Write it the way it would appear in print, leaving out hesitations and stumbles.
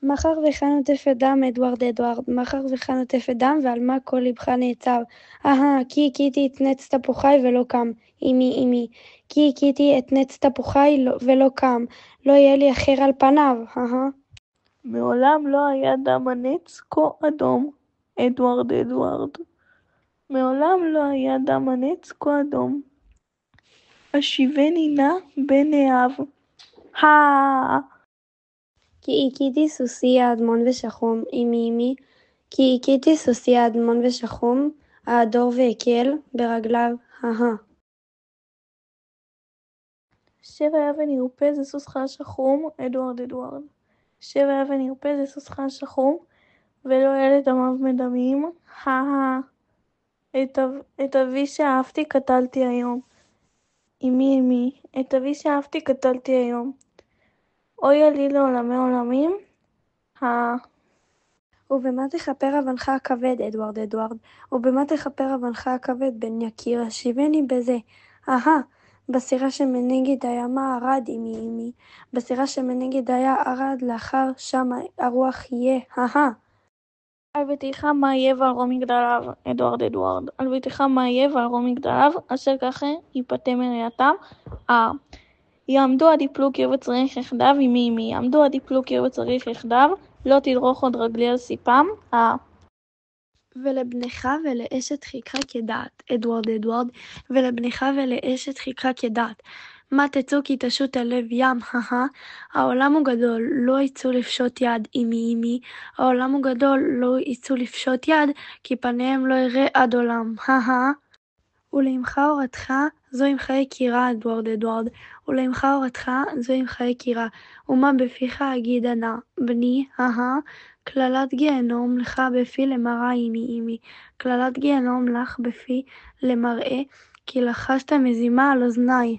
מחר בך נוטפת דם, אדוארד אדוארד, מחר בך נוטפת דם, ועל מה כל לבך נעצר? כי הכיתי את נץ תפוחי ולא קם, אמי, כי הכיתי את נץ תפוחי ולא קם, לא יהיה לי אחר על פניו, מעולם לא היה דם הנץ כה אדום, אדוארד אדוארד. מעולם לא היה דם הנץ כה אדום. השיבני נא בנאיו. כי הכיתי סוסי האדמון ושחום, אמי, כי הכיתי סוסי האדמון ושחום, האדור והקל ברגליו, שב היה ונרפה זה סוסך השחום, אדוארד אדוארד. שב היה ונרפה זה סוסך השחום, ולא ילד דמיו מדמים, את אבי שאהבתי קטלתי היום. אמי, את אבי שאהבתי קטלתי היום. אויה לי לעולמי עולמים, ובמה תכפר אבנך הכבד, אדוארד אדוארד, ובמה תכפר אבנך הכבד, בן יקיר, השיבני בזה, בסירה שמנגד הימה ערד, אמי, בסירה שמנגד היה ערד, לאחר שם הרוח יהיה, על ביתך מה יהיה ועל רום מגדליו, אדוארד אדוארד. על ביתך מה יהיה ועל רום מגדליו, אשר ככה ייפתה מראייתם. יעמדו עד יפלו קיר וצריך יחדיו, אמי, יעמדו עד יפלו קיר וצריך יחדיו, לא תדרוך עוד רגלי על סיפם. ולבנך ולאשת חיכה כדעת, אדוארד אדוארד, ולבנך ולאשת חיכה כדעת. מה תצאו כי תשוט על לב ים, העולם הוא גדול, לא יצאו לפשוט יד, אמי, העולם הוא גדול, לא יצאו לפשוט יד, כי פניהם לא יראה עד עולם, ולעמך הורתך, זו עמך יקירה, אדוארד אדוארד, ולעמך הורתך, זו עמך יקירה, ומה בפיך אגידה נא, בני, קללת גיהנום לך בפי למראה, אמי, קללת גיהנום לך בפי למראה, כי לחשת מזימה על אוזני,